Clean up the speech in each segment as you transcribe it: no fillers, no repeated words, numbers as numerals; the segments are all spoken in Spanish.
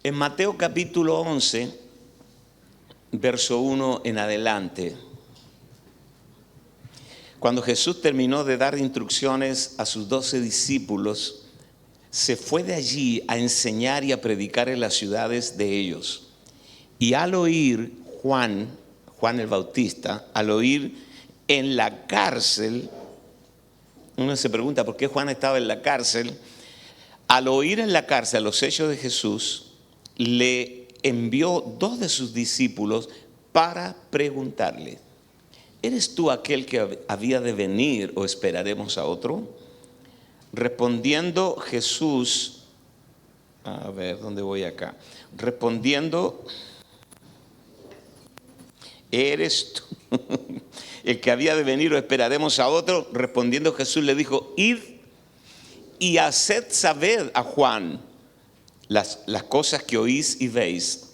En Mateo capítulo 11, verso 1 en adelante, cuando Jesús terminó de dar instrucciones a sus 12 discípulos, se fue de allí a enseñar y a predicar en las ciudades de ellos. Y al oír Juan el Bautista, al oír en la cárcel, uno se pregunta por qué Juan estaba en la cárcel. Al oír en la cárcel los hechos de Jesús, le envió 2 de sus discípulos para preguntarle: ¿eres tú aquel que había de venir o esperaremos a otro? Respondiendo Jesús, a ver, ¿dónde voy acá? Respondiendo, ¿eres tú el que había de venir o esperaremos a otro? Respondiendo Jesús le dijo: id y haced saber a Juan las cosas que oís y veis.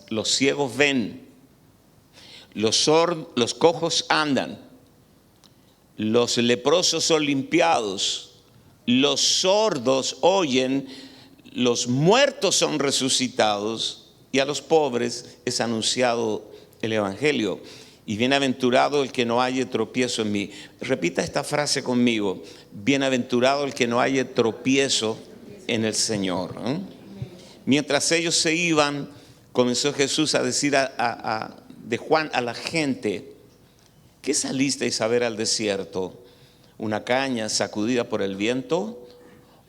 Los ciegos ven, los cojos andan, los leprosos son limpiados, los sordos oyen, los muertos son resucitados, y a los pobres es anunciado el evangelio. Y bienaventurado el que no halle tropiezo en mí. Repita esta frase conmigo: bienaventurado el que no halle tropiezo en el Señor. Mientras ellos se iban, comenzó Jesús a decir de Juan a la gente: ¿qué salisteis a ver al desierto? ¿Una caña sacudida por el viento?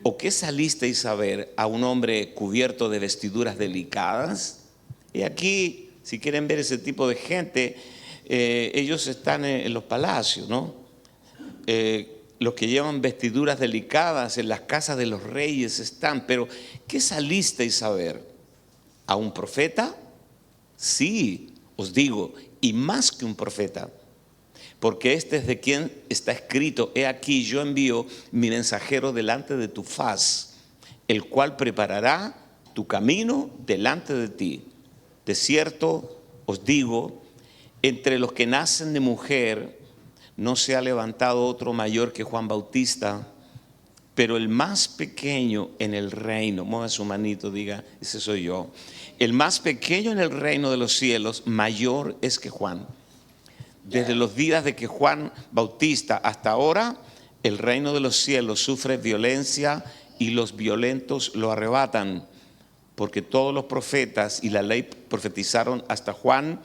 ¿O qué salisteis a ver? ¿A un hombre cubierto de vestiduras delicadas? Y aquí, si quieren ver ese tipo de gente, ellos están en los palacios, ¿no? Los que llevan vestiduras delicadas en las casas de los reyes están. Pero ¿qué salisteis a ver? ¿A un profeta? Sí, os digo, y más que un profeta. Porque este es de quien está escrito: he aquí yo envío mi mensajero delante de tu faz, el cual preparará tu camino delante de ti. De cierto os digo, entre los que nacen de mujer no se ha levantado otro mayor que Juan Bautista, pero el más pequeño en el reino, mueva su manito, diga: ese soy yo. El más pequeño en el reino de los cielos mayor es que Juan. Desde los días de que Juan Bautista hasta ahora, el reino de los cielos sufre violencia y los violentos lo arrebatan. Porque todos los profetas y la ley profetizaron hasta Juan,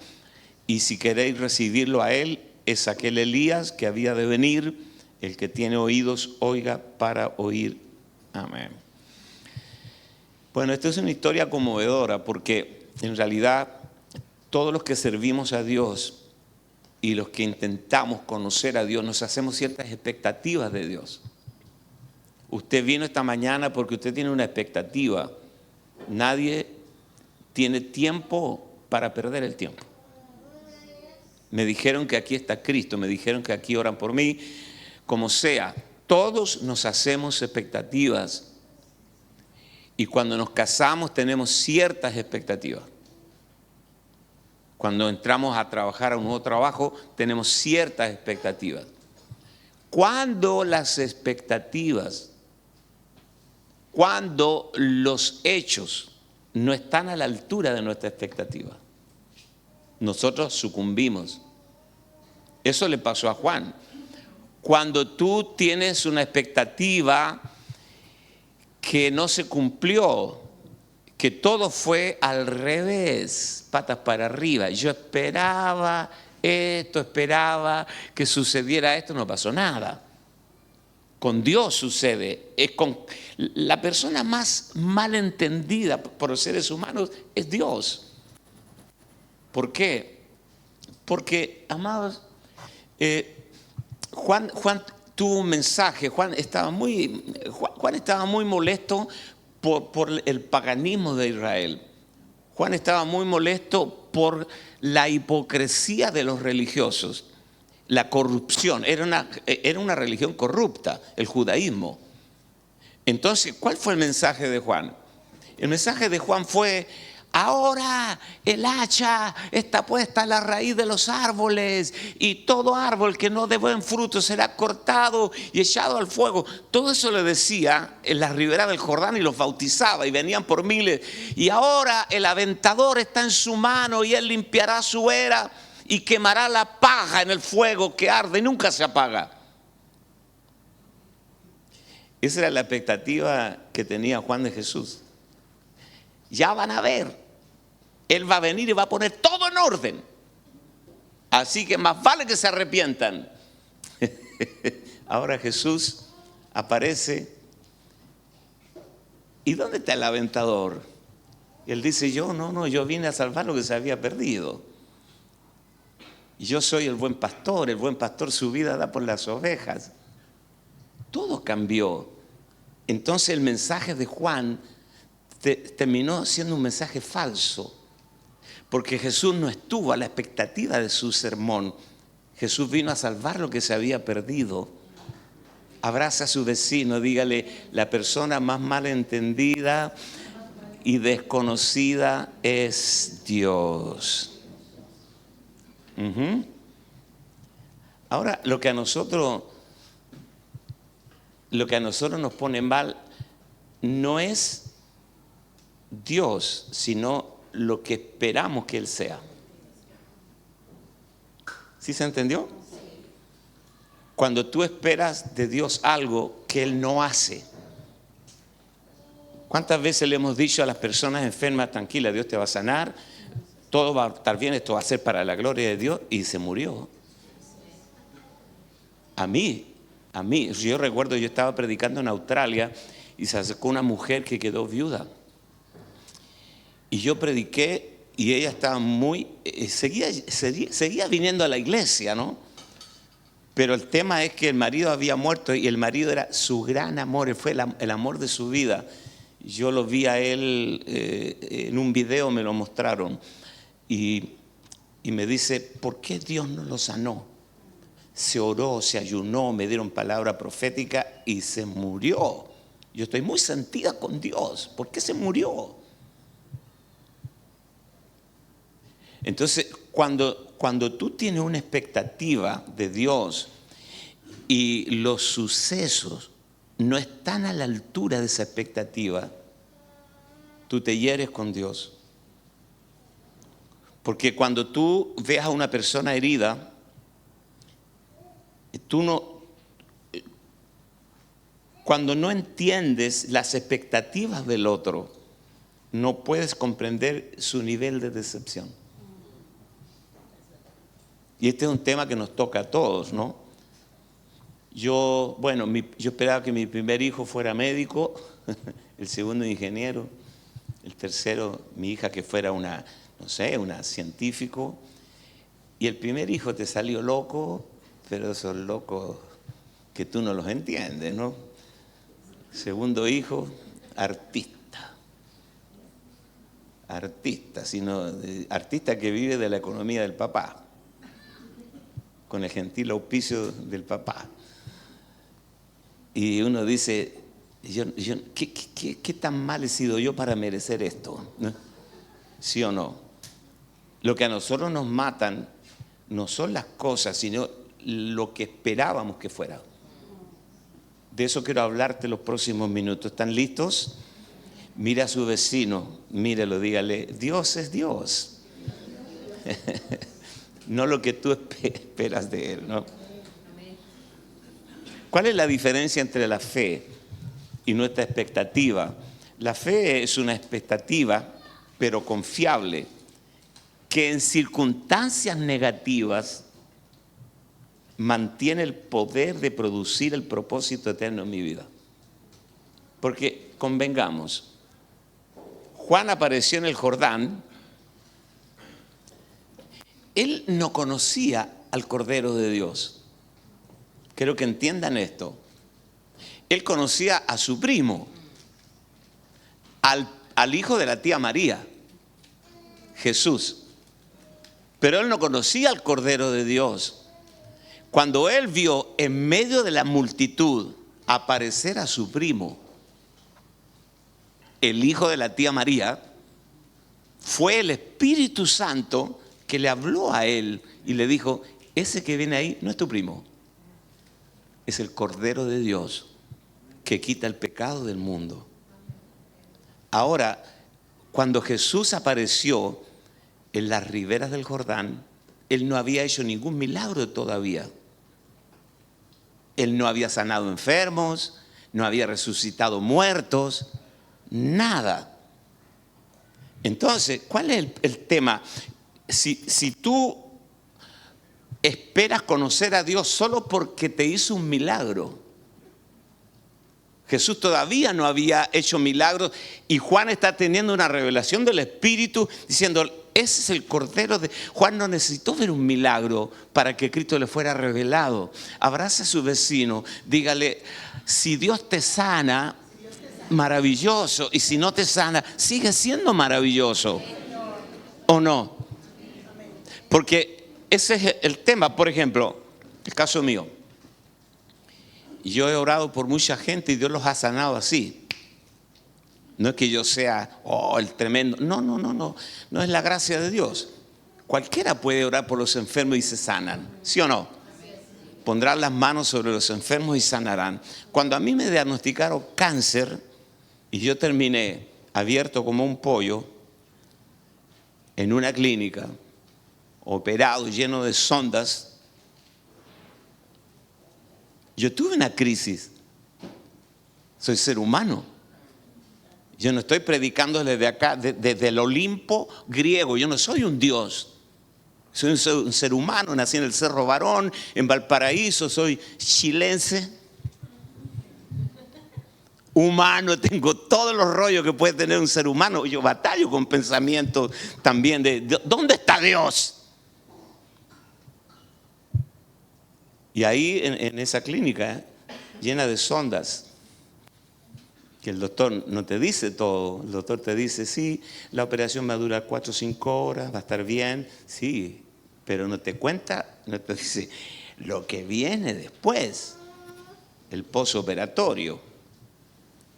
y si queréis recibirlo a él, es aquel Elías que había de venir. El que tiene oídos, oiga para oír. Amén. Bueno, esta es una historia conmovedora, porque en realidad todos los que servimos a Dios y los que intentamos conocer a Dios, nos hacemos ciertas expectativas de Dios. Usted vino esta mañana porque usted tiene una expectativa. Nadie tiene tiempo para perder el tiempo. Me dijeron que aquí está Cristo, me dijeron que aquí oran por mí. Como sea, todos nos hacemos expectativas. Y cuando nos casamos tenemos ciertas expectativas. Cuando entramos a trabajar a un nuevo trabajo, tenemos ciertas expectativas. Cuando las expectativas, cuando los hechos no están a la altura de nuestra expectativa, nosotros sucumbimos. Eso le pasó a Juan. Cuando tú tienes una expectativa que no se cumplió, que todo fue al revés, patas para arriba. Yo esperaba esto, esperaba que sucediera esto, no pasó nada. Con Dios sucede. Con la persona más mal entendida por los seres humanos es Dios. ¿Por qué? Porque, amados, Juan tuvo un mensaje. Juan estaba muy molesto por el paganismo de Israel. Juan estaba muy molesto por la hipocresía de los religiosos, la corrupción. Era una religión corrupta, el judaísmo. Entonces, ¿cuál fue el mensaje de Juan? El mensaje de Juan fue: ahora el hacha está puesta en la raíz de los árboles y todo árbol que no dé buen fruto será cortado y echado al fuego. Todo eso le decía en la ribera del Jordán y los bautizaba y venían por miles. Y ahora el aventador está en su mano y él limpiará su era y quemará la paja en el fuego que arde y nunca se apaga. Esa era la expectativa que tenía Juan de Jesús. Ya van a ver, Él va a venir y va a poner todo en orden. Así que más vale que se arrepientan. Ahora Jesús aparece. ¿Y dónde está el aventador? Y él dice, yo vine a salvar lo que se había perdido. Yo soy el buen pastor su vida da por las ovejas. Todo cambió. Entonces el mensaje de Juan terminó siendo un mensaje falso, porque Jesús no estuvo a la expectativa de su sermón. Jesús vino a salvar lo que se había perdido. Abraza a su vecino, dígale, la persona más malentendida y desconocida es Dios. Ahora, lo que a nosotros nos pone mal no es Dios, sino lo que esperamos que Él sea. ¿Sí se entendió? Cuando tú esperas de Dios algo que Él no hace. ¿Cuántas veces le hemos dicho a las personas enfermas, tranquila, Dios te va a sanar, todo va a estar bien, esto va a ser para la gloria de Dios, y se murió? A mí, yo recuerdo, yo estaba predicando en Australia y se acercó una mujer que quedó viuda. Y yo prediqué y ella estaba seguía viniendo a la iglesia, ¿no? Pero el tema es que el marido había muerto y el marido era su gran amor, él fue el amor de su vida. Yo lo vi a él en un video, me lo mostraron. Y me dice, ¿por qué Dios no lo sanó? Se oró, se ayunó, me dieron palabra profética y se murió. Yo estoy muy sentida con Dios. ¿Por qué se murió? Entonces, cuando tú tienes una expectativa de Dios y los sucesos no están a la altura de esa expectativa, tú te hieres con Dios. Porque cuando tú veas a una persona herida, cuando no entiendes las expectativas del otro, no puedes comprender su nivel de decepción. Y este es un tema que nos toca a todos, ¿no? Yo esperaba que mi primer hijo fuera médico, el segundo ingeniero, el tercero mi hija que fuera una científico, y el primer hijo te salió loco, pero esos locos que tú no los entiendes, ¿no? Segundo hijo, artista, artista que vive de la economía del papá, con el gentil auspicio del papá. Y uno dice, ¿qué tan mal he sido yo para merecer esto? ¿No? ¿Sí o no? Lo que a nosotros nos matan no son las cosas, sino lo que esperábamos que fuera. De eso quiero hablarte los próximos minutos. ¿Están listos? Mira a su vecino, mírelo, dígale, Dios es Dios. No lo que tú esperas de Él, ¿no? ¿Cuál es la diferencia entre la fe y nuestra expectativa? La fe es una expectativa, pero confiable, que en circunstancias negativas mantiene el poder de producir el propósito eterno en mi vida. Porque convengamos, Juan apareció en el Jordán. Él no conocía al Cordero de Dios. Quiero que entiendan esto. Él conocía a su primo, al hijo de la tía María, Jesús. Pero él no conocía al Cordero de Dios. Cuando él vio en medio de la multitud aparecer a su primo, el hijo de la tía María, Fue el Espíritu Santo que le habló a él y le dijo, ese que viene ahí no es tu primo, es el Cordero de Dios que quita el pecado del mundo. Ahora, cuando Jesús apareció en las riberas del Jordán, Él no había hecho ningún milagro todavía. Él no había sanado enfermos, no había resucitado muertos, nada. Entonces, ¿cuál es el tema? Si tú esperas conocer a Dios solo porque te hizo un milagro, Jesús todavía no había hecho milagros y Juan está teniendo una revelación del Espíritu diciendo, ese es el Cordero de... Juan no necesitó ver un milagro para que Cristo le fuera revelado. Abraza a su vecino, dígale, si Dios te sana, maravilloso, y si no te sana, sigue siendo maravilloso, ¿o no? Porque ese es el tema. Por ejemplo, el caso mío. Yo he orado por mucha gente y Dios los ha sanado así. No es que yo sea, el tremendo. No es la gracia de Dios. Cualquiera puede orar por los enfermos y se sanan, ¿sí o no? Pondrán las manos sobre los enfermos y sanarán. Cuando a mí me diagnosticaron cáncer y yo terminé abierto como un pollo en una clínica, operado, lleno de sondas, yo tuve una crisis. Soy ser humano. Yo no estoy predicando desde acá, desde el Olimpo griego. Yo no soy un Dios. Soy un ser humano. Nací en el Cerro Barón, en Valparaíso. Soy chilense. Humano, tengo todos los rollos que puede tener un ser humano. Yo batallo con pensamientos también de ¿dónde está Dios? Y ahí en esa clínica llena de sondas, que el doctor no te dice todo, el doctor te dice, sí, la operación va a durar 4 o 5 horas, va a estar bien, sí, pero no te cuenta, no te dice lo que viene después, el posoperatorio,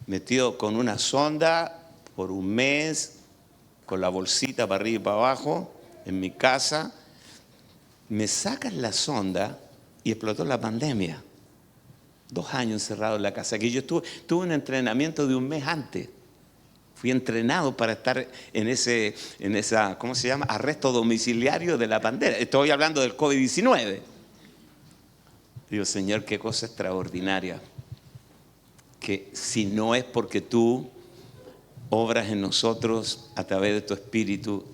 metido con una sonda por un mes, con la bolsita para arriba y para abajo, en mi casa, me sacan la sonda. Y explotó la pandemia. 2 años encerrado en la casa. Que yo tuve un entrenamiento de un mes antes. Fui entrenado para estar en esa, ¿cómo se llama? Arresto domiciliario de la pandemia. Estoy hablando del COVID-19. Digo, Señor, qué cosa extraordinaria. Que si no es porque tú obras en nosotros a través de tu Espíritu,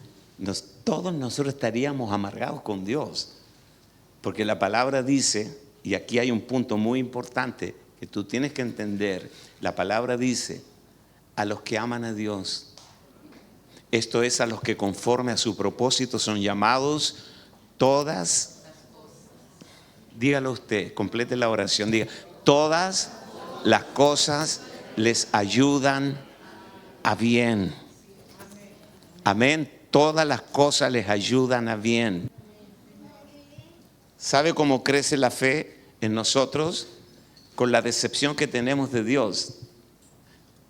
todos nosotros estaríamos amargados con Dios. Porque la palabra dice, y aquí hay un punto muy importante que tú tienes que entender, la palabra dice, a los que aman a Dios, esto es a los que conforme a su propósito son llamados todas, dígalo usted, complete la oración, diga, todas las cosas les ayudan a bien. Amén, todas las cosas les ayudan a bien. ¿Sabe cómo crece la fe en nosotros? Con la decepción que tenemos de Dios.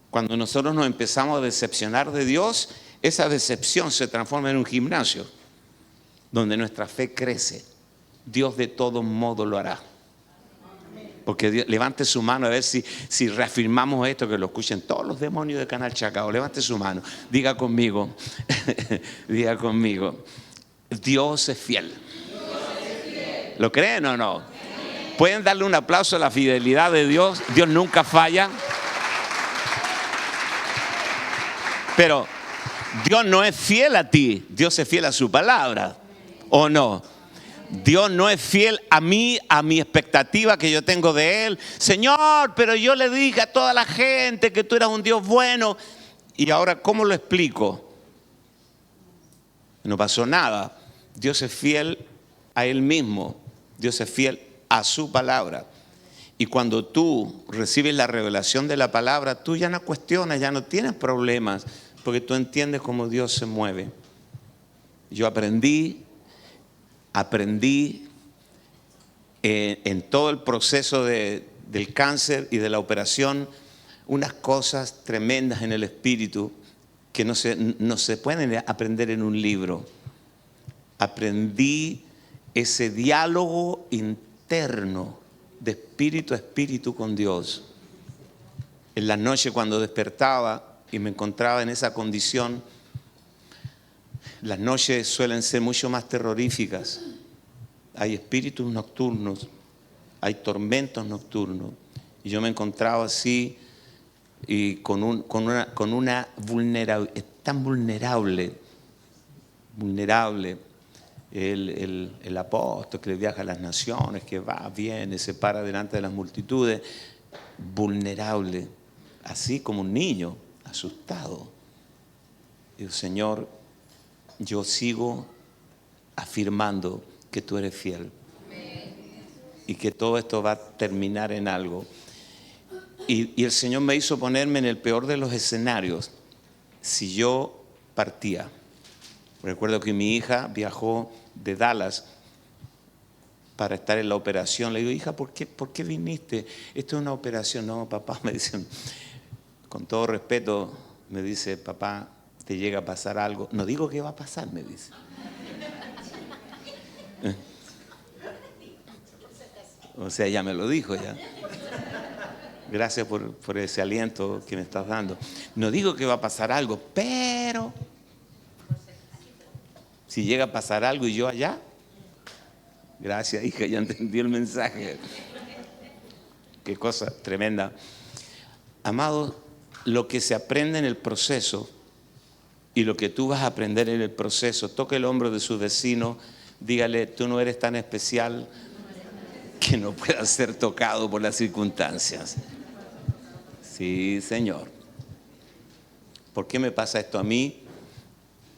Cuando nosotros nos empezamos a decepcionar de Dios, esa decepción se transforma en un gimnasio donde nuestra fe crece. Dios de todos modos lo hará. Porque Dios, levante su mano a ver si reafirmamos esto, que lo escuchen todos los demonios de Canal Chacao. Levante su mano, diga conmigo, diga conmigo, Dios es fiel. ¿Lo creen o no? ¿Pueden darle un aplauso a la fidelidad de Dios? Dios nunca falla. Pero Dios no es fiel a ti, Dios es fiel a su palabra, ¿o no? Dios no es fiel a mí, a mi expectativa que yo tengo de Él. Señor, pero yo le dije a toda la gente que tú eras un Dios bueno. Y ahora, ¿cómo lo explico? No pasó nada. Dios es fiel a Él mismo. Dios es fiel a su palabra. Y cuando tú recibes la revelación de la palabra, tú ya no cuestionas, ya no tienes problemas, porque tú entiendes cómo Dios se mueve. Yo aprendí en todo el proceso del cáncer y de la operación unas cosas tremendas en el espíritu. que no se pueden aprender en un libro. Aprendí ese diálogo interno de espíritu a espíritu con Dios. En las noches cuando despertaba y me encontraba en esa condición, las noches suelen ser mucho más terroríficas. Hay espíritus nocturnos, hay tormentos nocturnos. Y yo me encontraba así y con una vulnerabilidad, tan vulnerable. El apóstol que viaja a las naciones, que va, viene, se para delante de las multitudes, vulnerable, así como un niño, asustado. Y el Señor, yo sigo afirmando que tú eres fiel y que todo esto va a terminar en algo. Y el Señor me hizo ponerme en el peor de los escenarios si yo partía. Recuerdo que mi hija viajó de Dallas para estar en la operación. Le digo, hija, ¿por qué viniste? Esto es una operación. No, papá, me dicen, con todo respeto, me dice, papá, te llega a pasar algo. No digo qué va a pasar, me dice. O sea, ya me lo dijo ya. Gracias por ese aliento que me estás dando. No digo que va a pasar algo, pero si llega a pasar algo y yo allá, gracias, hija, ya entendí el mensaje. Qué cosa tremenda. Amado, lo que se aprende en el proceso y lo que tú vas a aprender en el proceso, toque el hombro de su vecino, dígale, tú no eres tan especial que no puedas ser tocado por las circunstancias. Sí, Señor. ¿Por qué me pasa esto a mí?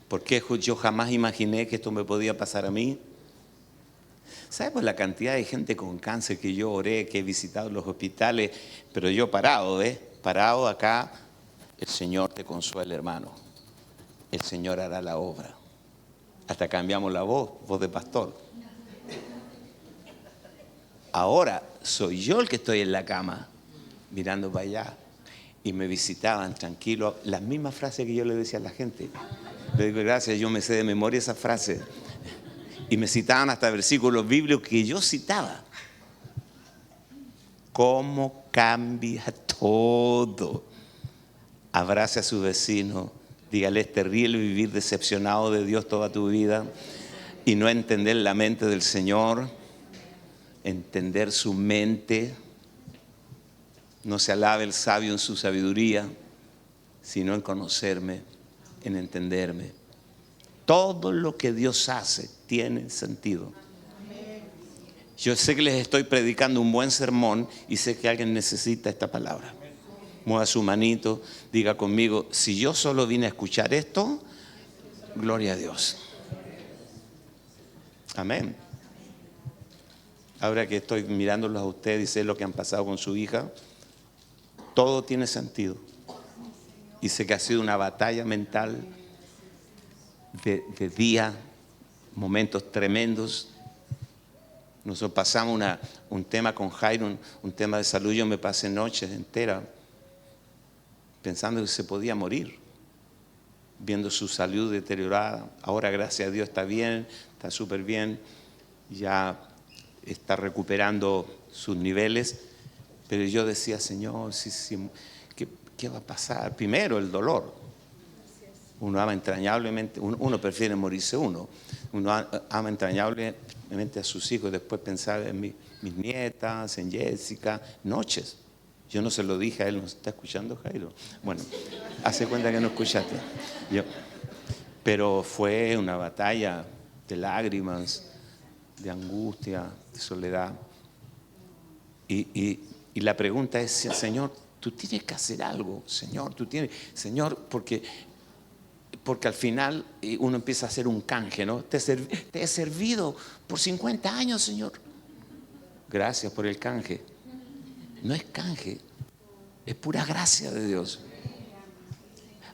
¿Por qué yo jamás imaginé que esto me podía pasar a mí? ¿Sabes por la cantidad de gente con cáncer que yo oré, que he visitado los hospitales? Pero yo parado, parado acá, el Señor te consuela, hermano. El Señor hará la obra. Hasta cambiamos la voz de pastor. Ahora soy yo el que estoy en la cama, mirando para allá. Y me visitaban tranquilo, las mismas frases que yo le decía a la gente. Le digo, gracias, yo me sé de memoria esa frase. Y me citaban hasta versículos bíblicos que yo citaba. ¿Cómo cambia todo? Abrace a su vecino. Dígale, es terrible vivir decepcionado de Dios toda tu vida y no entender la mente del Señor, entender su mente. No se alabe el sabio en su sabiduría, sino en conocerme, en entenderme. Todo lo que Dios hace tiene sentido. Yo sé que les estoy predicando un buen sermón y sé que alguien necesita esta palabra. Mueva su manito, diga conmigo, si yo solo vine a escuchar esto, gloria a Dios. Amén. Ahora que estoy mirándolos a ustedes y sé lo que han pasado con su hija, todo tiene sentido. Y sé que ha sido una batalla mental de día, momentos tremendos. Nosotros pasamos un tema con Jairo, un tema de salud. Yo me pasé noches enteras pensando que se podía morir, viendo su salud deteriorada. Ahora, gracias a Dios, está bien, está súper bien, ya está recuperando sus niveles. Pero yo decía, Señor, ¿qué va a pasar? Primero, el dolor. Uno ama entrañablemente, uno prefiere morirse uno ama entrañablemente a sus hijos, después pensar en mis nietas, en Jessica, noches. Yo no se lo dije a él, ¿no está escuchando, Jairo? Bueno, hace cuenta que no escuchaste. Pero fue una batalla de lágrimas, de angustia, de soledad. Y la pregunta es, Señor, tú tienes que hacer algo, Señor, porque al final uno empieza a hacer un canje, ¿no? Te he servido por 50 años, Señor. Gracias por el canje. No es canje, es pura gracia de Dios.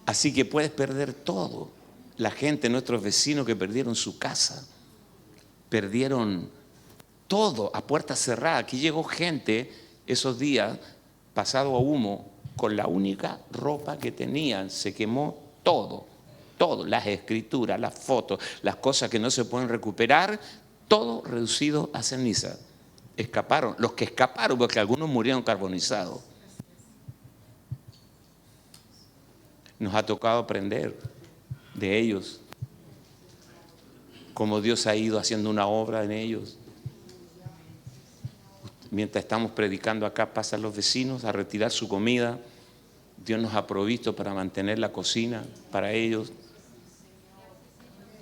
Así que puedes perder todo. La gente, nuestros vecinos que perdieron su casa, perdieron todo a puerta cerrada. Aquí llegó gente esos días, pasado a humo, con la única ropa que tenían, se quemó todo, las escrituras, las fotos, las cosas que no se pueden recuperar, todo reducido a ceniza. Escaparon, los que escaparon, porque algunos murieron carbonizados. Nos ha tocado aprender de ellos, cómo Dios ha ido haciendo una obra en ellos. Mientras estamos predicando acá, pasan los vecinos a retirar su comida. Dios nos ha provisto para mantener la cocina para ellos.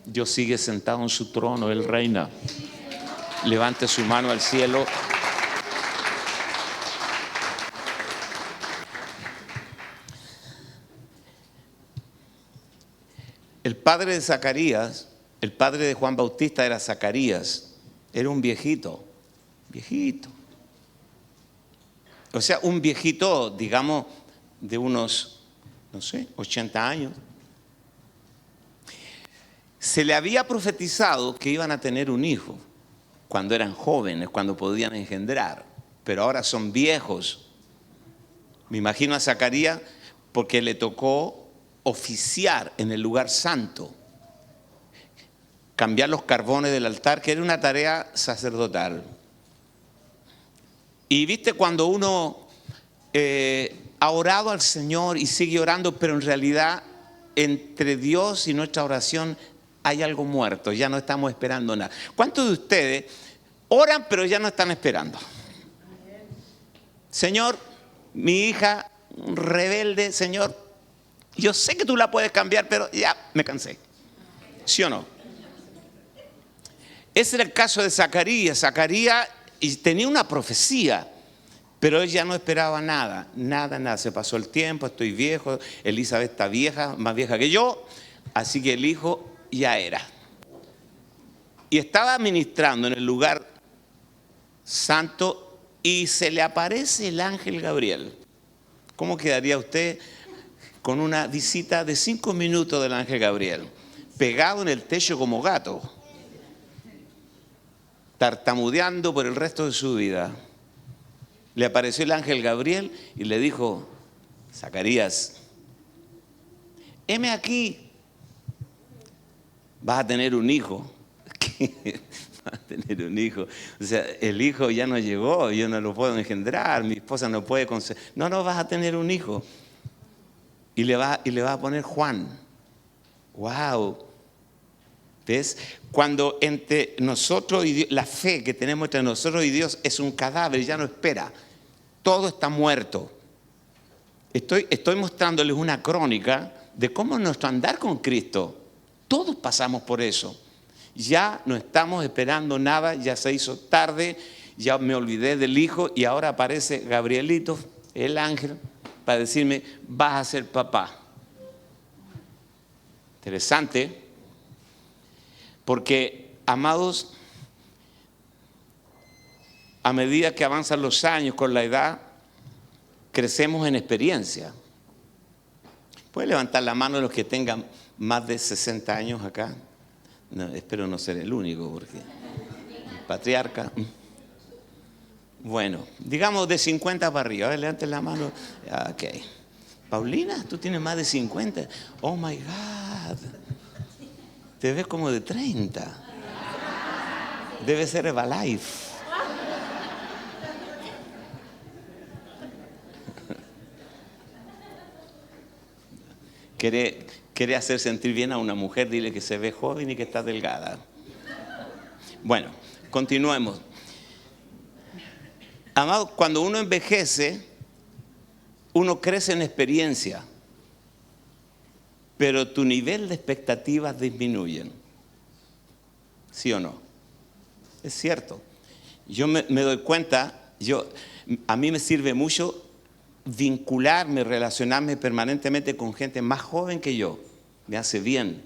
Dios sigue sentado en su trono, Él reina. Levante su mano al cielo. El padre de Zacarías, el padre de Juan Bautista era Zacarías. Era un viejito. O sea, un viejito, digamos, de unos, 80 años. Se le había profetizado que iban a tener un hijo cuando eran jóvenes, cuando podían engendrar, pero ahora son viejos. Me imagino a Zacarías porque le tocó oficiar en el lugar santo, cambiar los carbones del altar, que era una tarea sacerdotal. Y viste cuando uno ha orado al Señor y sigue orando, pero en realidad entre Dios y nuestra oración hay algo muerto, ya no estamos esperando nada. ¿Cuántos de ustedes oran pero ya no están esperando? Señor, mi hija rebelde, Señor, yo sé que tú la puedes cambiar, pero ya me cansé. ¿Sí o no? Ese era el caso de Zacarías. Zacarías tenía una profecía, pero él ya no esperaba nada. Se pasó el tiempo, estoy viejo, Elizabeth está vieja, más vieja que yo, así que el hijo ya era. Y estaba ministrando en el lugar santo y se le aparece el ángel Gabriel. ¿Cómo quedaría usted con una visita de 5 minutos del ángel Gabriel? Pegado en el techo como gato, tartamudeando por el resto de su vida. Le apareció el ángel Gabriel y le dijo: Zacarías, heme aquí, vas a tener un hijo. Vas a tener un hijo. O sea, el hijo ya no llegó, yo no lo puedo engendrar, mi esposa no puede concebir. No, vas a tener un hijo. Y le va a poner Juan. ¡Wow! ¿Ves? Cuando entre nosotros y Dios, la fe que tenemos entre nosotros y Dios es un cadáver, ya no espera. Todo está muerto. Estoy mostrándoles una crónica de cómo es nuestro andar con Cristo. Todos pasamos por eso. Ya no estamos esperando nada, ya se hizo tarde, ya me olvidé del hijo y ahora aparece Gabrielito, el ángel, para decirme: vas a ser papá. Interesante, porque, amados, a medida que avanzan los años con la edad, crecemos en experiencia. ¿Puede levantar la mano los que tengan más de 60 años acá? No, espero no ser el único, porque patriarca. Bueno, digamos de 50 para arriba. A ver, levanten la mano. Ok. Paulina, tú tienes más de 50. Oh my God. Te ves como de 30. Debe ser Herbalife. Quiere hacer sentir bien a una mujer, dile que se ve joven y que está delgada. Bueno, continuemos. Amado, cuando uno envejece, uno crece en experiencia, pero tu nivel de expectativas disminuyen. ¿Sí o no? Es cierto. Yo me doy cuenta, a mí me sirve mucho vincularme, relacionarme permanentemente con gente más joven que yo. Me hace bien.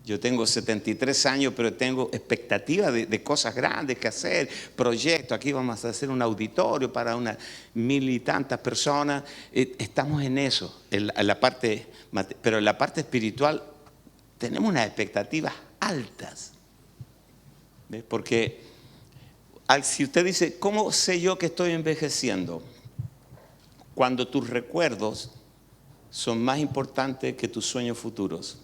Yo tengo 73 años, pero tengo expectativas de cosas grandes que hacer, proyectos. Aquí vamos a hacer un auditorio para unas 1000 y tantas personas. Estamos en eso, pero en la parte espiritual tenemos unas expectativas altas. ¿Ves? Porque si usted dice, ¿cómo sé yo que estoy envejeciendo? Cuando tus recuerdos son más importantes que tus sueños futuros.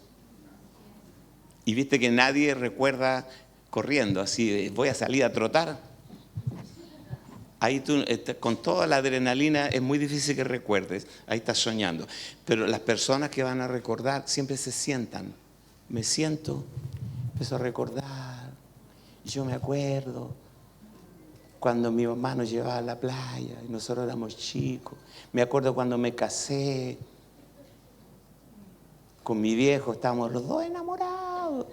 Y viste que nadie recuerda corriendo, así, voy a salir a trotar. Ahí tú, con toda la adrenalina, es muy difícil que recuerdes. Ahí estás soñando. Pero las personas que van a recordar siempre se sientan. Me siento, empiezo a recordar. Yo me acuerdo cuando mi mamá nos llevaba a la playa y nosotros éramos chicos. Me acuerdo cuando me casé con mi viejo, estábamos los dos enamorados.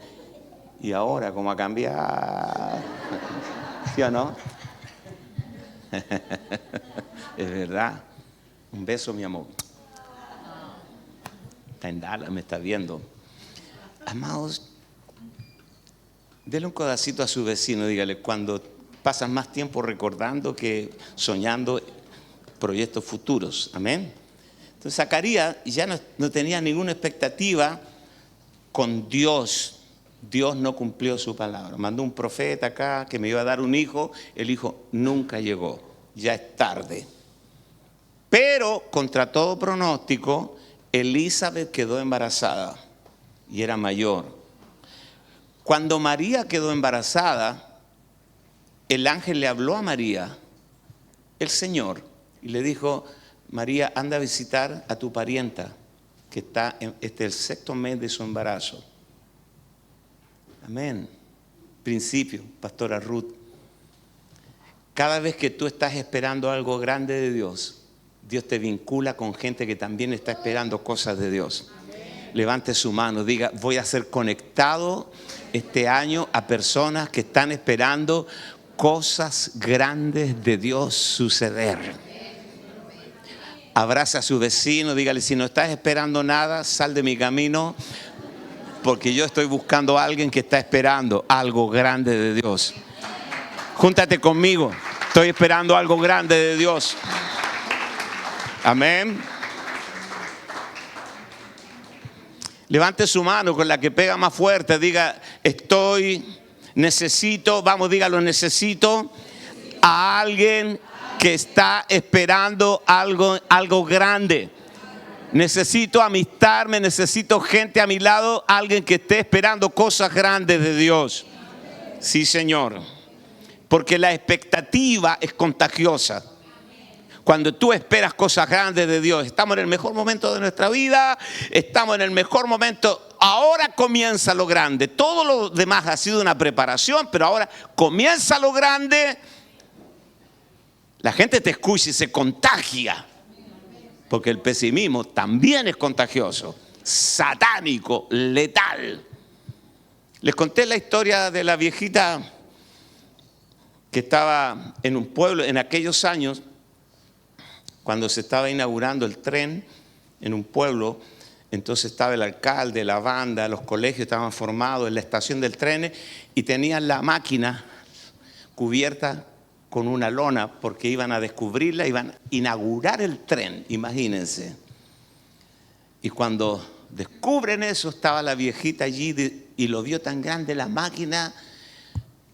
Y ahora, ¿cómo ha cambiado? ¿Sí o no? Es verdad. Un beso, mi amor. Está en Dallas, me está viendo. Amados, denle un codacito a su vecino, dígale, cuando pasas más tiempo recordando que soñando proyectos futuros. Amén. Entonces Zacarías ya no tenía ninguna expectativa con Dios. Dios no cumplió su palabra. Mandó un profeta acá que me iba a dar un hijo. El hijo nunca llegó. Ya es tarde. Pero contra todo pronóstico, Elizabeth quedó embarazada y era mayor. Cuando María quedó embarazada, el ángel le habló a María, el Señor, y le dijo: María, anda a visitar a tu parienta que está en el 6º mes de su embarazo. Amén. Principio, pastora Ruth. Cada vez que tú estás esperando algo grande de Dios, Dios te vincula con gente que también está esperando cosas de Dios. Levante su mano, diga: voy a ser conectado este año a personas que están esperando cosas grandes de Dios suceder. Abraza a su vecino, dígale: si no estás esperando nada, sal de mi camino, porque yo estoy buscando a alguien que está esperando algo grande de Dios. Júntate conmigo, estoy esperando algo grande de Dios. Amén. Levante su mano con la que pega más fuerte, diga: necesito, vamos, dígalo, necesito a alguien que está esperando algo grande. Necesito amistarme, necesito gente a mi lado, alguien que esté esperando cosas grandes de Dios. Sí, Señor. Porque la expectativa es contagiosa. Cuando tú esperas cosas grandes de Dios, estamos en el mejor momento de nuestra vida, estamos en el mejor momento, ahora comienza lo grande. Todo lo demás ha sido una preparación, pero ahora comienza lo grande. La gente te escucha y se contagia, porque el pesimismo también es contagioso, satánico, letal. Les conté la historia de la viejita que estaba en un pueblo en aquellos años, cuando se estaba inaugurando el tren en un pueblo. Entonces estaba el alcalde, la banda, los colegios estaban formados en la estación del tren y tenían la máquina cubierta con una lona porque iban a descubrirla, iban a inaugurar el tren, imagínense. Y cuando descubren eso, estaba la viejita allí y lo vio tan grande la máquina,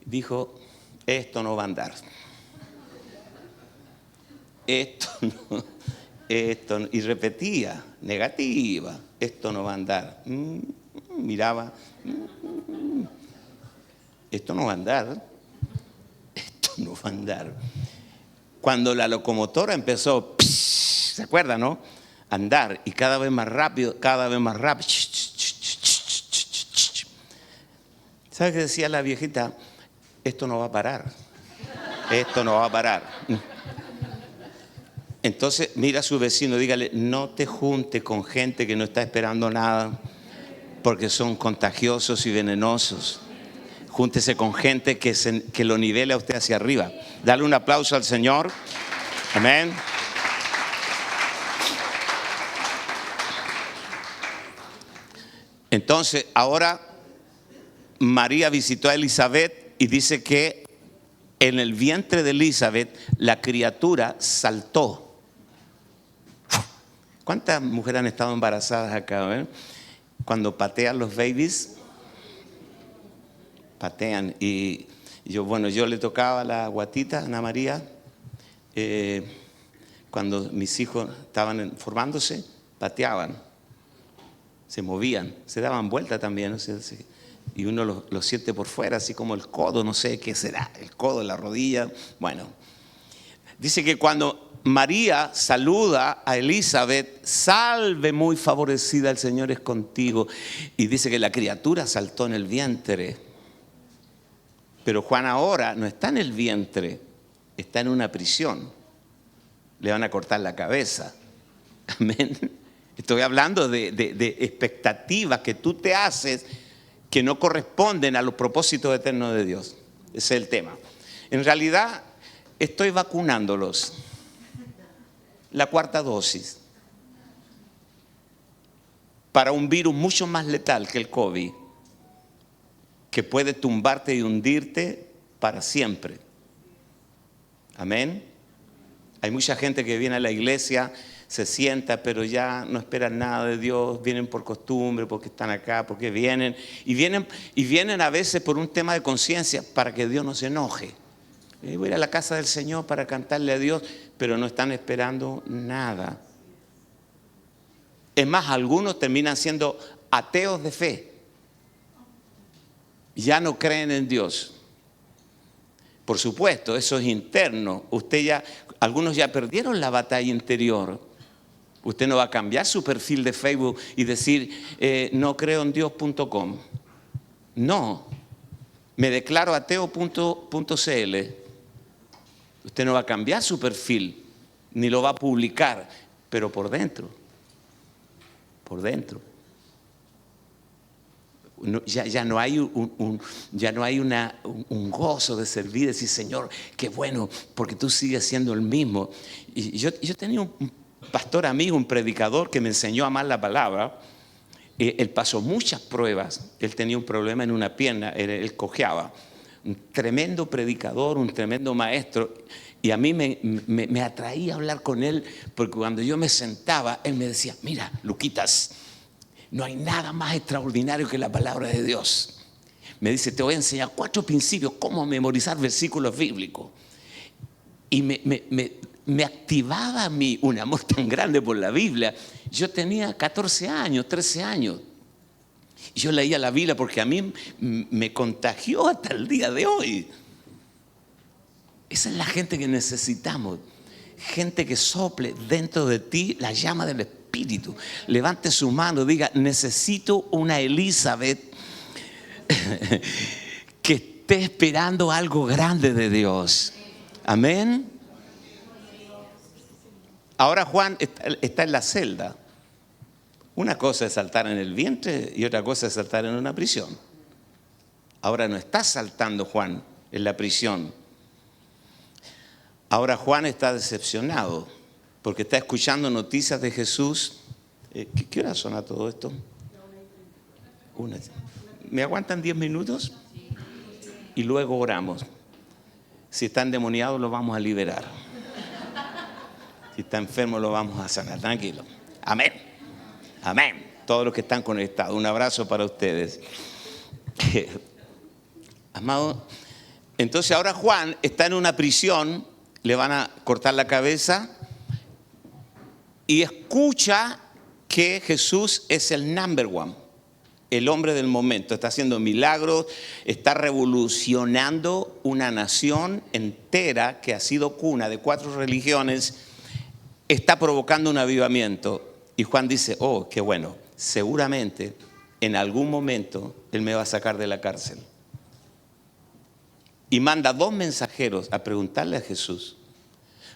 dijo: esto no va a andar. Esto no, y repetía, negativa, esto no va a andar. Miraba, esto no va a andar, esto no va a andar. Cuando la locomotora empezó, ¿se acuerdan, no? Andar, y cada vez más rápido, cada vez más rápido. ¿Sabe qué decía la viejita? Esto no va a parar, esto no va a parar. Entonces mira a su vecino, dígale: no te junte con gente que no está esperando nada, porque son contagiosos y venenosos. Júntese con gente que lo nivele a usted hacia arriba. Dale un aplauso al Señor. Amén. Entonces ahora María visitó a Elizabeth y dice que en el vientre de Elizabeth la criatura saltó. ¿Cuántas mujeres han estado embarazadas acá? Cuando patean los babies, patean. Y yo le tocaba la guatita a Ana María cuando mis hijos estaban formándose, pateaban, se movían, se daban vuelta también, ¿no? Y uno lo siente por fuera, así como el codo, no sé qué será, el codo, la rodilla. Bueno, dice que cuando María saluda a Elizabeth, salve muy favorecida, el Señor es contigo. Y dice que la criatura saltó en el vientre. Pero Juan ahora no está en el vientre, está en una prisión. Le van a cortar la cabeza. Amén. Estoy hablando de expectativas que tú te haces que no corresponden a los propósitos eternos de Dios. Ese es el tema. En realidad, estoy vacunándolos. La 4ª dosis. Para un virus mucho más letal que el COVID, que puede tumbarte y hundirte para siempre. Amén. Hay mucha gente que viene a la iglesia, se sienta, pero ya no esperan nada de Dios, vienen por costumbre, porque están acá, porque vienen, y vienen a veces por un tema de conciencia, para que Dios no se enoje. Voy a ir a la casa del Señor para cantarle a Dios, pero no están esperando nada. Es más, algunos terminan siendo ateos de fe. Ya no creen en Dios. Por supuesto, eso es interno. Algunos ya perdieron la batalla interior. Usted no va a cambiar su perfil de Facebook y decir, no creo en Dios.com. No, me declaro ateo.cl. Usted no va a cambiar su perfil, ni lo va a publicar, pero por dentro. Ya no hay un gozo de servir, de decir, Señor, qué bueno, porque tú sigues siendo el mismo. Y yo tenía un pastor amigo, un predicador que me enseñó a amar la palabra. Él pasó muchas pruebas. Él tenía un problema en una pierna, él cojeaba. Un tremendo predicador, un tremendo maestro. Y a mí me atraía hablar con él, porque cuando yo me sentaba, él me decía, mira, Luquitas, no hay nada más extraordinario que la palabra de Dios. Me dice, te voy a enseñar 4 principios, cómo memorizar versículos bíblicos. Y me activaba a mí un amor tan grande por la Biblia. Yo tenía 14 años, 13 años. Yo leía la Biblia porque a mí me contagió hasta el día de hoy. Esa es la gente que necesitamos. Gente que sople dentro de ti la llama del Espíritu. Levante su mano, diga, necesito una Elizabeth que esté esperando algo grande de Dios. Amén. Ahora Juan está en la celda. Una cosa es saltar en el vientre y otra cosa es saltar en una prisión. Ahora no está saltando Juan en la prisión. Ahora Juan está decepcionado porque está escuchando noticias de Jesús. ¿Qué hora son a todo esto? ¿Me aguantan 10 minutos? Y luego oramos. Si está endemoniado lo vamos a liberar. Si está enfermo lo vamos a sanar. Tranquilo. Amén. Amén. Todos los que están conectados. Un abrazo para ustedes. Amado, entonces ahora Juan está en una prisión. Le van a cortar la cabeza y escucha que Jesús es el number one, el hombre del momento. Está haciendo milagros, está revolucionando una nación entera que ha sido cuna de 4 religiones, está provocando un avivamiento. Y Juan dice, oh, qué bueno, seguramente en algún momento Él me va a sacar de la cárcel. Y manda 2 mensajeros a preguntarle a Jesús,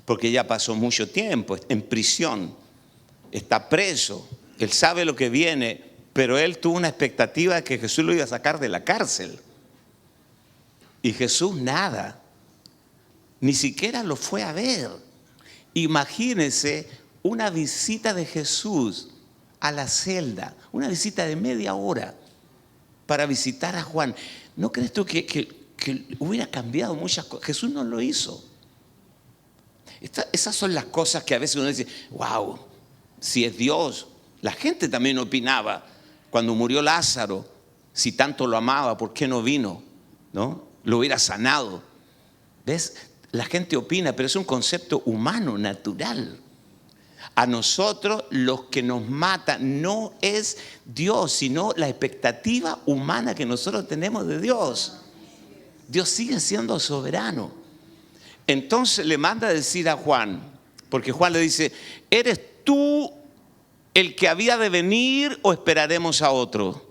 porque ya pasó mucho tiempo en prisión, está preso, él sabe lo que viene, pero él tuvo una expectativa de que Jesús lo iba a sacar de la cárcel. Y Jesús nada, ni siquiera lo fue a ver. Imagínense una visita de Jesús a la celda, una visita de media hora para visitar a Juan. ¿No crees tú que hubiera cambiado muchas cosas? Jesús no lo hizo. Esas son las cosas que a veces uno dice, wow, si es Dios. La gente también opinaba cuando murió Lázaro, si tanto lo amaba, ¿por qué no vino? ¿No? Lo hubiera sanado. ¿Ves? La gente opina, pero es un concepto humano, natural. A nosotros los que nos mata no es Dios, sino la expectativa humana que nosotros tenemos de Dios. Dios sigue siendo soberano. Entonces le manda a decir a Juan, porque Juan le dice, ¿eres tú el que había de venir o esperaremos a otro?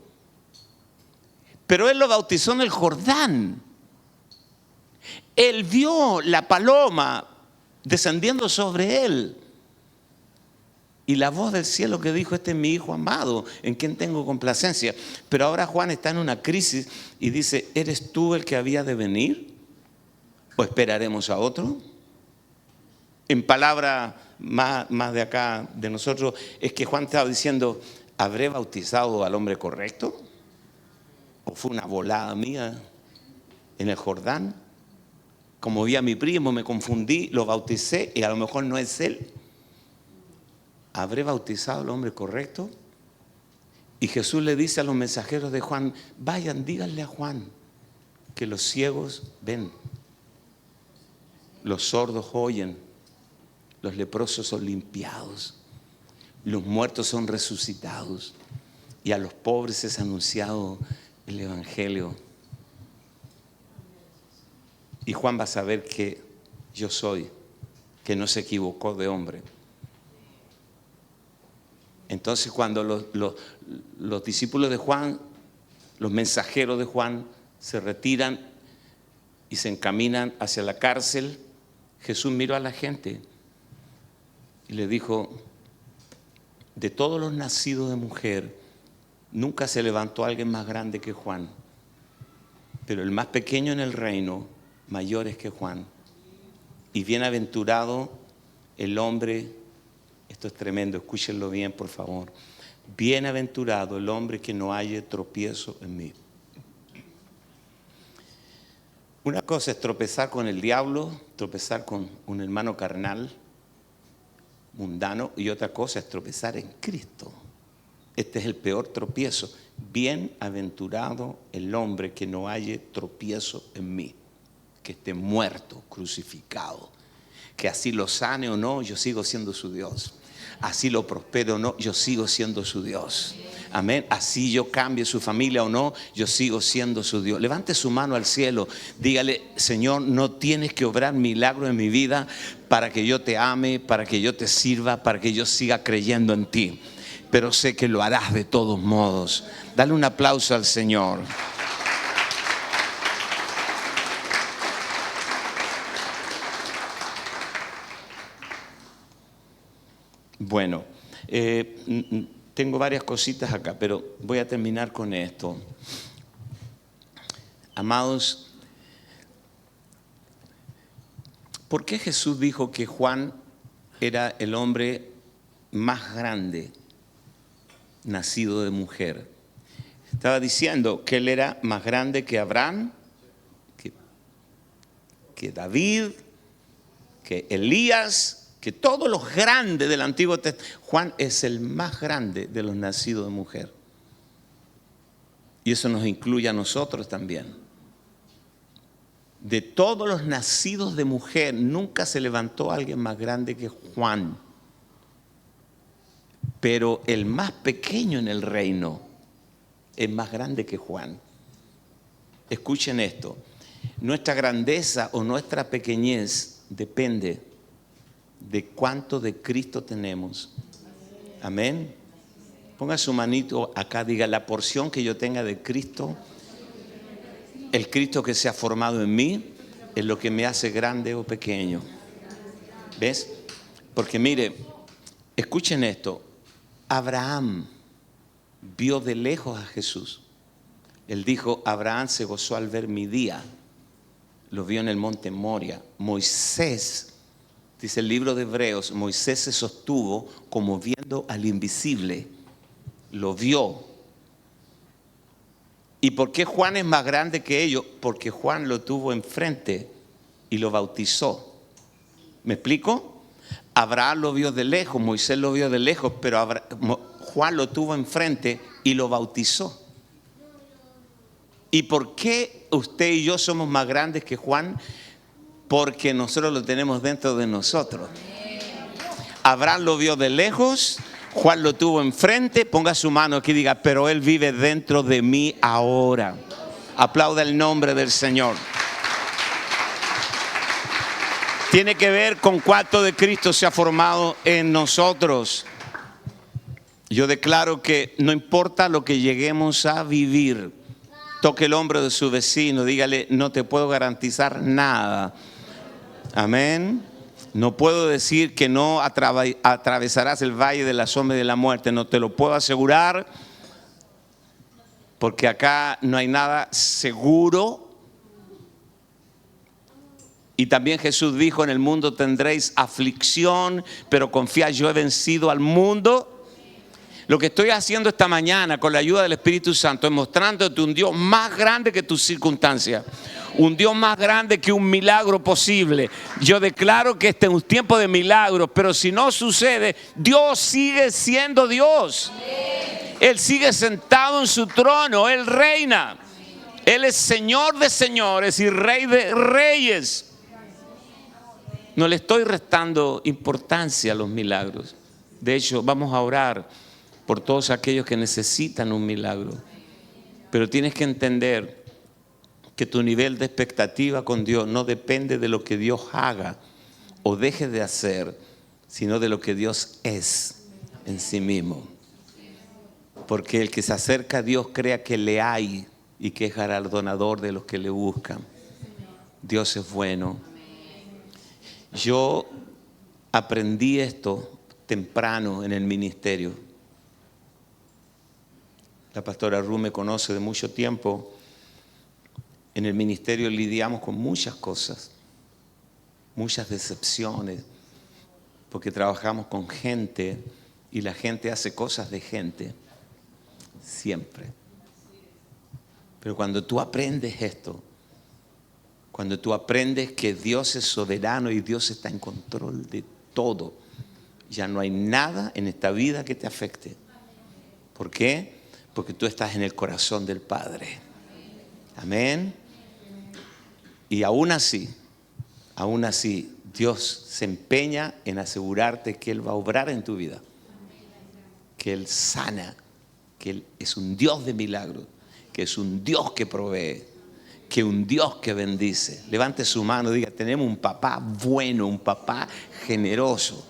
Pero él lo bautizó en el Jordán. Él vio la paloma descendiendo sobre él. Y la voz del cielo que dijo, este es mi hijo amado, en quien tengo complacencia. Pero ahora Juan está en una crisis y dice, ¿eres tú el que había de venir? ¿O esperaremos a otro? En palabras más de acá, de nosotros, es que Juan estaba diciendo, ¿habré bautizado al hombre correcto? ¿O fue una volada mía en el Jordán? Como vi a mi primo, me confundí, lo bauticé y a lo mejor no es él. ¿Habré bautizado al hombre correcto? Y Jesús le dice a los mensajeros de Juan, vayan, díganle a Juan que los ciegos ven, los sordos oyen, los leprosos son limpiados, los muertos son resucitados y a los pobres es anunciado el evangelio. Y Juan va a saber que yo soy, que no se equivocó de hombre. Entonces cuando los discípulos de Juan, los mensajeros de Juan se retiran y se encaminan hacia la cárcel, Jesús miró a la gente y le dijo, de todos los nacidos de mujer, nunca se levantó alguien más grande que Juan, pero el más pequeño en el reino, mayor es que Juan. Y bienaventurado el hombre, esto es tremendo, escúchenlo bien por favor, bienaventurado el hombre que no halle tropiezo en mí. Una cosa es tropezar con el diablo, tropezar con un hermano carnal, mundano, y otra cosa es tropezar en Cristo. Este es el peor tropiezo. Bienaventurado el hombre que no halle tropiezo en mí, que esté muerto, crucificado, que así lo sane o no, yo sigo siendo su Dios. Así lo prospere o no, yo sigo siendo su Dios. Amén. Así yo cambie su familia o no, yo sigo siendo su Dios. Levante su mano al cielo, dígale, Señor, no tienes que obrar milagro en mi vida para que yo te ame, para que yo te sirva, para que yo siga creyendo en ti. Pero sé que lo harás de todos modos. Dale un aplauso al Señor. Bueno, tengo varias cositas acá, pero voy a terminar con esto. Amados, ¿por qué Jesús dijo que Juan era el hombre más grande nacido de mujer? Estaba diciendo que él era más grande que Abraham, que David, que Elías, que todos los grandes del Antiguo Testamento. Juan es el más grande de los nacidos de mujer. Y eso nos incluye a nosotros también. De todos los nacidos de mujer, nunca se levantó alguien más grande que Juan. Pero el más pequeño en el reino es más grande que Juan. Escuchen esto. Nuestra grandeza o nuestra pequeñez depende de cuánto de Cristo tenemos. Amén. Ponga su manito acá, diga, la porción que yo tenga de Cristo, el Cristo que se ha formado en mí, es lo que me hace grande o pequeño. ¿Ves? Porque mire, escuchen esto. Abraham vio de lejos a Jesús. Él dijo, Abraham se gozó al ver mi día. Lo vio en el monte Moria. Moisés, dice el libro de Hebreos, Moisés se sostuvo como viendo al invisible. Lo vio. ¿Y por qué Juan es más grande que ellos? Porque Juan lo tuvo enfrente y lo bautizó. ¿Me explico? Abraham lo vio de lejos, Moisés lo vio de lejos, pero Juan lo tuvo enfrente y lo bautizó. ¿Y por qué usted y yo somos más grandes que Juan? Porque nosotros lo tenemos dentro de nosotros. Abraham lo vio de lejos, Juan lo tuvo enfrente. Ponga su mano aquí y diga, pero Él vive dentro de mí ahora. Aplauda el nombre del Señor. Tiene que ver con cuánto de Cristo se ha formado en nosotros. Yo declaro que no importa lo que lleguemos a vivir, toque el hombro de su vecino, dígale, no te puedo garantizar nada. Amén. No puedo decir que no atravesarás el valle de la sombra y de la muerte, no te lo puedo asegurar, porque acá no hay nada seguro. Y también Jesús dijo, en el mundo tendréis aflicción, pero confiad, yo he vencido al mundo. Lo que estoy haciendo esta mañana con la ayuda del Espíritu Santo es mostrándote un Dios más grande que tus circunstancias. Un Dios más grande que un milagro posible. Yo declaro que este es un tiempo de milagros, pero si no sucede, Dios sigue siendo Dios. Él sigue sentado en su trono, Él reina. Él es Señor de señores y Rey de reyes. No le estoy restando importancia a los milagros. De hecho, vamos a orar por todos aquellos que necesitan un milagro. Pero tienes que entender que tu nivel de expectativa con Dios no depende de lo que Dios haga o deje de hacer, sino de lo que Dios es en sí mismo. Porque el que se acerca a Dios crea que le hay y que es galardonador de los que le buscan. Dios es bueno. Yo aprendí esto temprano en el ministerio. La pastora Ru me conoce de mucho tiempo. En el ministerio lidiamos con muchas cosas, muchas decepciones, porque trabajamos con gente y la gente hace cosas de gente, siempre. Pero cuando tú aprendes esto, cuando tú aprendes que Dios es soberano y Dios está en control de todo, ya no hay nada en esta vida que te afecte. ¿Por qué? Porque tú estás en el corazón del Padre. Amén. Y aún así, Dios se empeña en asegurarte que Él va a obrar en tu vida. Que Él sana, que Él es un Dios de milagros, que es un Dios que provee, que un Dios que bendice. Levante su mano y diga, tenemos un papá bueno, un papá generoso.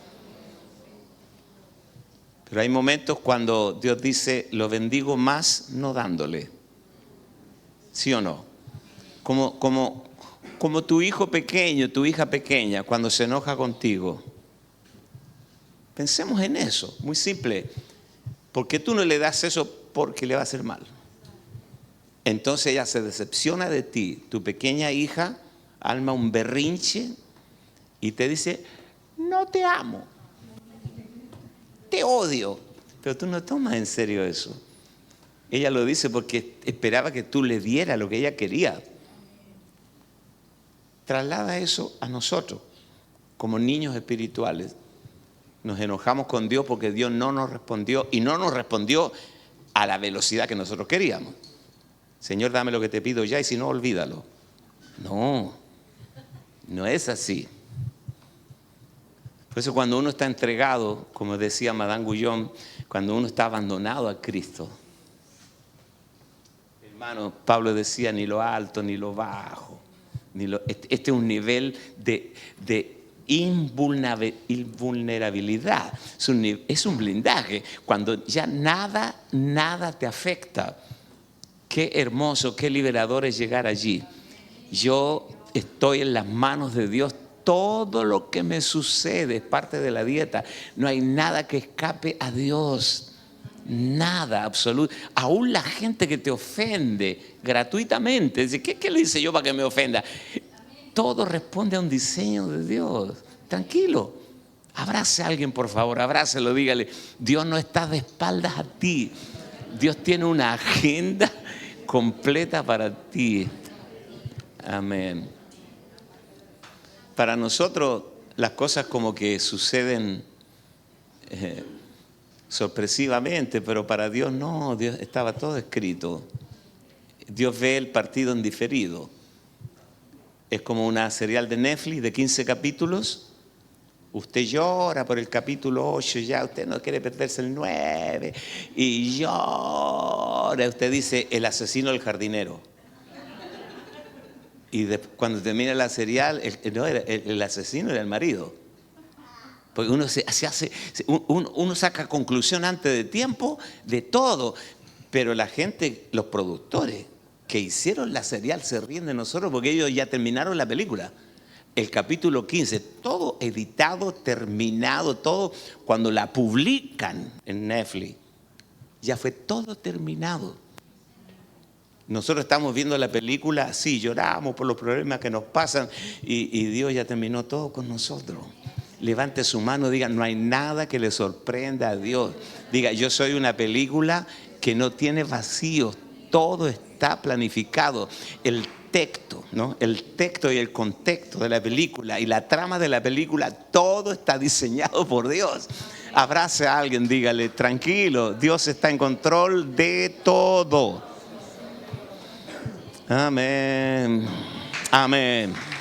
Pero hay momentos cuando Dios dice, lo bendigo más no dándole. ¿Sí o no? Como tu hijo pequeño, tu hija pequeña, cuando se enoja contigo. Pensemos en eso, muy simple. ¿Por qué tú no le das eso? Porque le va a hacer mal. Entonces ella se decepciona de ti. Tu pequeña hija arma un berrinche y te dice, no te amo, te odio. Pero tú no tomas en serio eso. Ella lo dice porque esperaba que tú le dieras lo que ella quería. Traslada eso a nosotros, como niños espirituales. Nos enojamos con Dios porque Dios no nos respondió y no nos respondió a la velocidad que nosotros queríamos. Señor, dame lo que te pido ya y si no, olvídalo. No es así. Por eso cuando uno está entregado, como decía Madame Guyon, cuando uno está abandonado a Cristo, hermano, Pablo decía, ni lo alto ni lo bajo. Este es un nivel de invulnerabilidad. Es un blindaje. Cuando ya nada te afecta. Qué hermoso, qué liberador es llegar allí. Yo estoy en las manos de Dios. Todo lo que me sucede es parte de la dieta. No hay nada que escape a Dios. Nada, absoluto. Aún la gente que te ofende gratuitamente. Dice, ¿qué le hice yo para que me ofenda? Todo responde a un diseño de Dios. Tranquilo. Abrace a alguien, por favor. Abrácelo, dígale. Dios no está de espaldas a ti. Dios tiene una agenda completa para ti. Amén. Para nosotros las cosas como que suceden sorpresivamente, pero para Dios no. Dios estaba todo escrito. Dios ve el partido en diferido. Es como una serial de Netflix de 15 capítulos. Usted llora por el capítulo 8, ya usted no quiere perderse el 9. Y llora, usted dice, el asesino del jardinero. Y cuando termina la serial, el asesino era el marido. Porque uno saca conclusión antes de tiempo de todo. Pero la gente, los productores que hicieron la serial se ríen de nosotros porque ellos ya terminaron la película. El capítulo 15, todo editado, terminado, todo. Cuando la publican en Netflix, ya fue todo terminado. Nosotros estamos viendo la película, sí, lloramos por los problemas que nos pasan y Dios ya terminó todo con nosotros. Levante su mano, diga, no hay nada que le sorprenda a Dios. Diga, yo soy una película que no tiene vacíos, todo está planificado. El texto, ¿no? El texto y el contexto de la película y la trama de la película, todo está diseñado por Dios. Abrace a alguien, dígale, tranquilo, Dios está en control de todo. Amén. Amén.